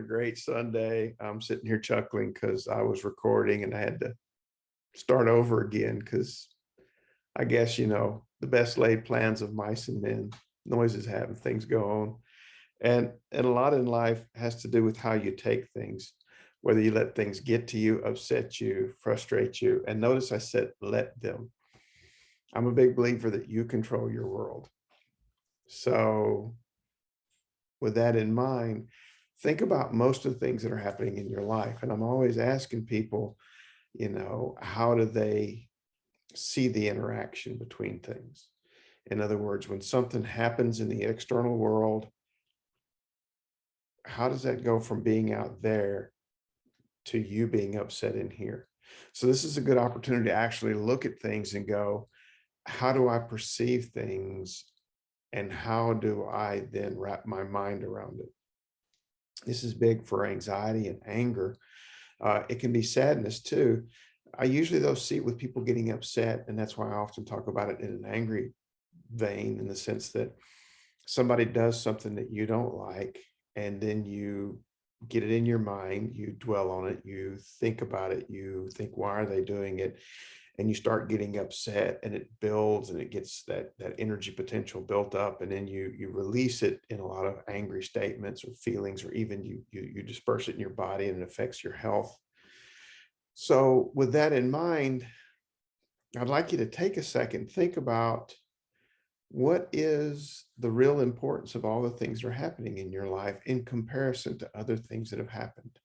great Sunday. I'm sitting here chuckling because I was recording and I had to start over again because I guess, the best laid plans of mice and men, noises happen, things go on. And a lot in life has to do with how you take things, whether you let things get to you, upset you, frustrate you. And notice I said, let them. I'm a big believer that you control your world. So with that in mind, think about most of the things that are happening in your life. And I'm always asking people, how do they see the interaction between things? In other words, when something happens in the external world, how does that go from being out there to you being upset in here? So this is a good opportunity to actually look at things and go, how do I perceive things? And how do I then wrap my mind around it? This is big for anxiety and anger. It can be sadness too. I usually though see it with people getting upset, and that's why I often talk about it in an angry vein, in the sense that somebody does something that you don't like, and then you get it in your mind, you dwell on it, you think about it, you think, why are they doing it? And you start getting upset, and it builds, and it gets that energy potential built up, and then you release it in a lot of angry statements or feelings, or even you disperse it in your body, and it affects your health. So with that in mind, I'd like you to take a second, think about what is the real importance of all the things that are happening in your life in comparison to other things that have happened.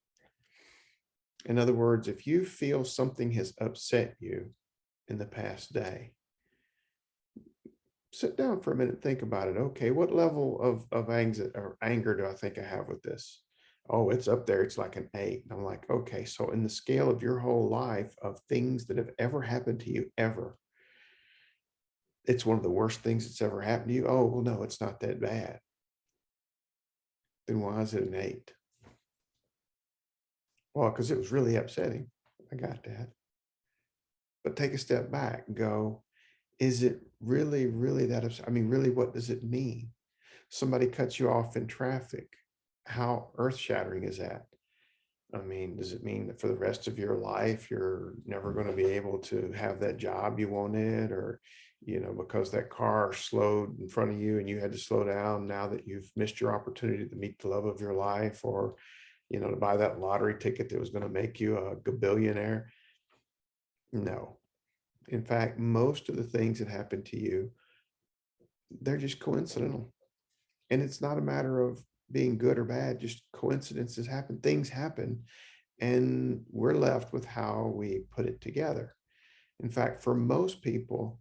In other words, if you feel something has upset you in the past day, sit down for a minute, think about it. Okay, what level of anxiety or anger do I think I have with this? Oh, it's up there. It's like an 8. And I'm like, okay, so in the scale of your whole life of things that have ever happened to you ever, it's one of the worst things that's ever happened to you. Oh, well, no, it's not that bad. Then why is it an 8? Well, because it was really upsetting. I got that. But take a step back and go, is it really, really that upset? I mean, really, what does it mean? Somebody cuts you off in traffic. How earth-shattering is that? I mean, does it mean that for the rest of your life, you're never going to be able to have that job you wanted? Or, because that car slowed in front of you and you had to slow down, now that you've missed your opportunity to meet the love of your life, or, to buy that lottery ticket that was going to make you a billionaire? No. In fact, most of the things that happen to you, they're just coincidental. And it's not a matter of being good or bad, just coincidences happen, things happen, and we're left with how we put it together. In fact, for most people,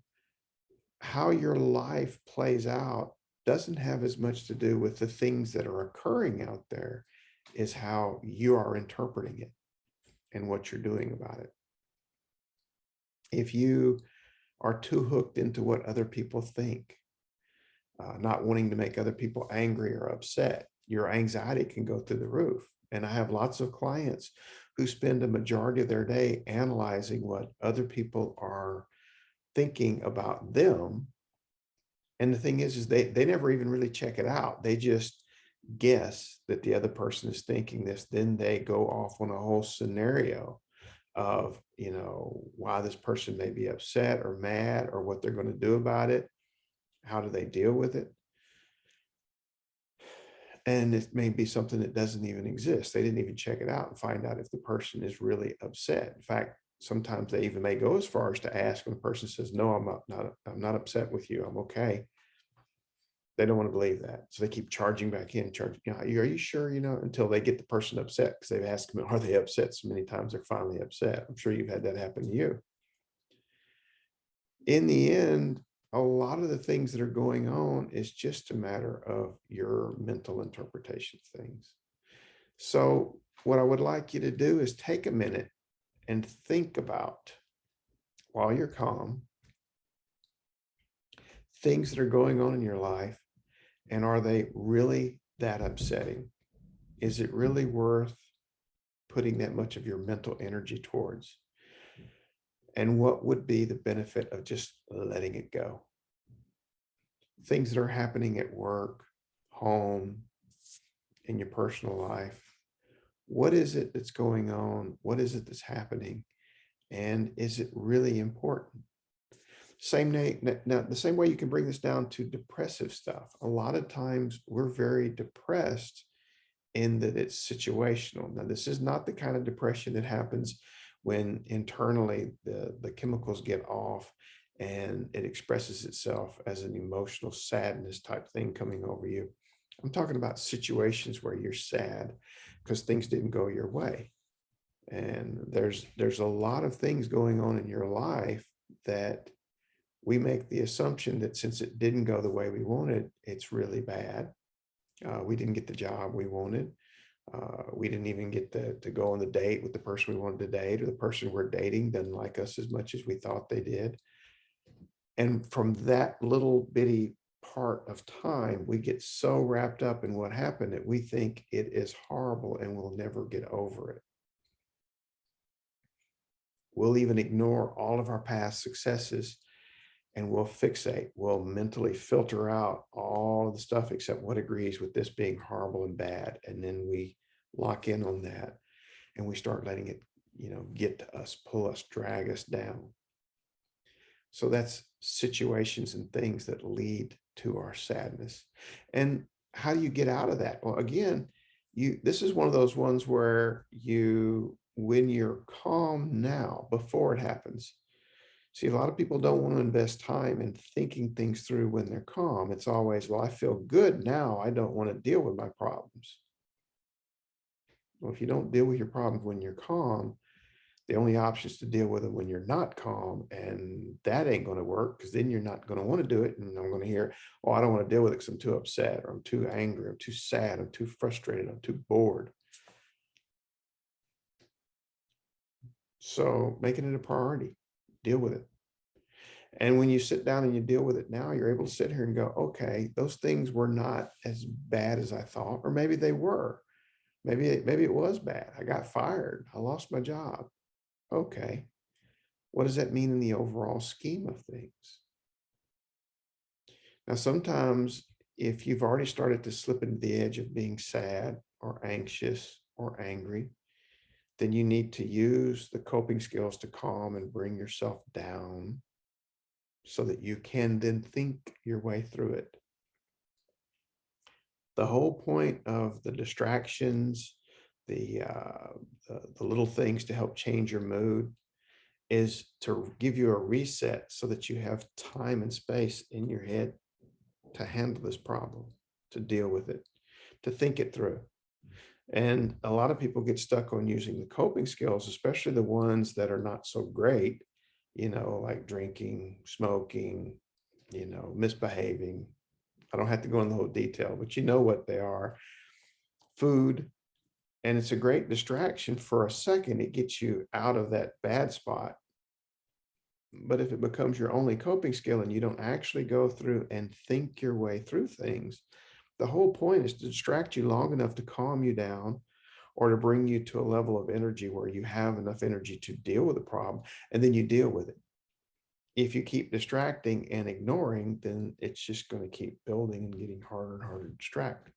how your life plays out doesn't have as much to do with the things that are occurring out there as how you are interpreting it and what you're doing about it. If you are too hooked into what other people think, not wanting to make other people angry or upset, your anxiety can go through the roof. And I have lots of clients who spend a majority of their day analyzing what other people are thinking about them. And the thing is they never even really check it out. They just guess that the other person is thinking this. Then they go off on a whole scenario of, why this person may be upset or mad, or what they're going to do about it. How do they deal with it? And it may be something that doesn't even exist. They didn't even check it out and find out if the person is really upset. In fact, sometimes they even may go as far as to ask when the person says, no, I'm not upset with you. I'm okay. They don't want to believe that. So they keep charging back in, are you sure, until they get the person upset, because they've asked them, are they upset? So many times they're finally upset. I'm sure you've had that happen to you. In the end, a lot of the things that are going on is just a matter of your mental interpretation of things. So what I would like you to do is take a minute and think about, while you're calm, things that are going on in your life, and are they really that upsetting? Is it really worth putting that much of your mental energy towards? And what would be the benefit of just letting it go? Things that are happening at work, home, in your personal life, What is it that's going on? What is it that's happening? And is it really important? Now, the same way you can bring this down to depressive stuff. A lot of times we're very depressed in that it's situational. Now, this is not the kind of depression that happens when internally the chemicals get off and it expresses itself as an emotional sadness type thing coming over you. I'm talking about situations where you're sad because things didn't go your way. And there's a lot of things going on in your life that we make the assumption that since it didn't go the way we wanted, it's really bad. We didn't get the job we wanted. We didn't even get to go on the date with the person we wanted to date, or the person we're dating doesn't like us as much as we thought they did. And from that little bitty part of time, we get so wrapped up in what happened that we think it is horrible and we'll never get over it. We'll even ignore all of our past successes and we'll fixate, we'll mentally filter out all of the stuff except what agrees with this being horrible and bad. And then we lock in on that and we start letting it, get to us, pull us, drag us down. So that's situations and things that lead to our sadness. And how do you get out of that? Well, again, this is one of those ones where when you're calm now, before it happens. See, a lot of people don't want to invest time in thinking things through when they're calm. It's always, well, I feel good now. I don't want to deal with my problems. Well, if you don't deal with your problems when you're calm, the only option is to deal with them when you're not calm. And that ain't going to work because then you're not going to want to do it. And I'm going to hear, oh, I don't want to deal with it because I'm too upset, or I'm too angry, I'm too sad, I'm too frustrated, I'm too bored. So making it a priority, deal with it. And when you sit down and you deal with it now, you're able to sit here and go, okay, those things were not as bad as I thought, or maybe they were. Maybe it was bad. I got fired. I lost my job. Okay. What does that mean in the overall scheme of things? Now, sometimes if you've already started to slip into the edge of being sad or anxious or angry, then you need to use the coping skills to calm and bring yourself down so that you can then think your way through it. The whole point of the distractions, the little things to help change your mood, is to give you a reset so that you have time and space in your head to handle this problem, to deal with it, to think it through. And a lot of people get stuck on using the coping skills, especially the ones that are not so great, like drinking, smoking, misbehaving. I don't have to go into the whole detail, but you know what they are. Food. And it's a great distraction for a second. It gets you out of that bad spot. But if it becomes your only coping skill and you don't actually go through and think your way through things, the whole point is to distract you long enough to calm you down, or to bring you to a level of energy where you have enough energy to deal with the problem, and then you deal with it. If you keep distracting and ignoring, then it's just going to keep building and getting harder and harder to distract.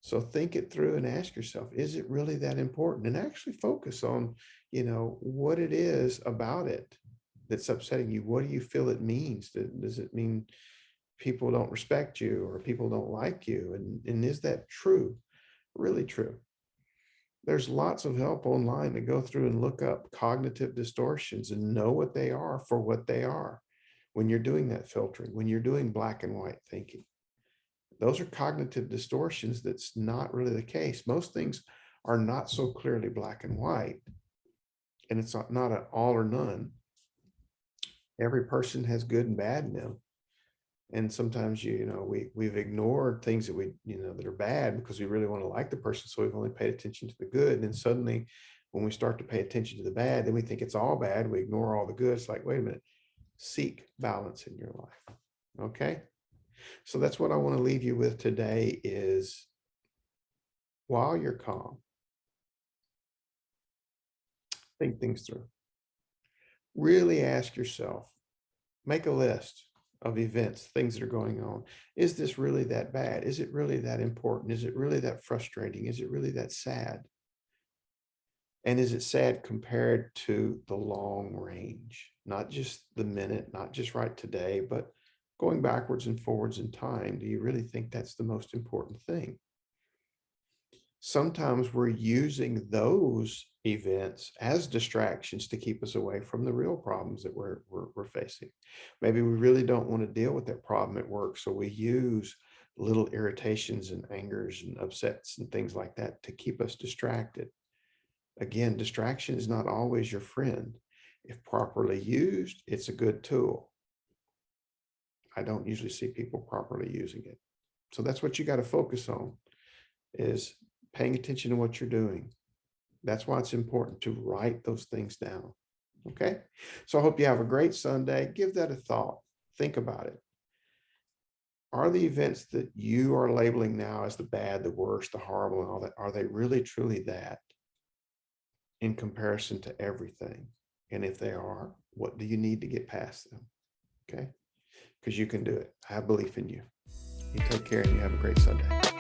So think it through and ask yourself, is it really that important? And actually focus on, what it is about it that's upsetting you. What do you feel it means? Does it mean people don't respect you, or people don't like you? And is that true? Really true? There's lots of help online to go through and look up cognitive distortions and know what they are for what they are. When you're doing that filtering, when you're doing black and white thinking, those are cognitive distortions. That's not really the case. Most things are not so clearly black and white, and it's not an all or none. Every person has good and bad in them. And sometimes, we've ignored things that that are bad because we really want to like the person. So we've only paid attention to the good. And then suddenly when we start to pay attention to the bad, then we think it's all bad. We ignore all the good. It's like, wait a minute, seek balance in your life. Okay. So that's what I want to leave you with today is, while you're calm, think things through. Really ask yourself, make a list of events, things that are going on. Is this really that bad? Is it really that important? Is it really that frustrating? Is it really that sad? And is it sad compared to the long range, not just the minute, not just right today, but going backwards and forwards in time? Do you really think that's the most important thing? Sometimes we're using those events as distractions to keep us away from the real problems that we're facing. Maybe we really don't want to deal with that problem at work, so we use little irritations and angers and upsets and things like that to keep us distracted. Again, distraction is not always your friend. If properly used, it's a good tool. I don't usually see people properly using it. So that's what you got to focus on, is paying attention to what you're doing. That's why it's important to write those things down. Okay. So I hope you have a great Sunday. Give that a thought. Think about it. Are the events that you are labeling now as the bad, the worst, the horrible, and all that, are they really truly that in comparison to everything? And if they are, what do you need to get past them? Okay. Because you can do it. I have belief in you. You take care and you have a great Sunday.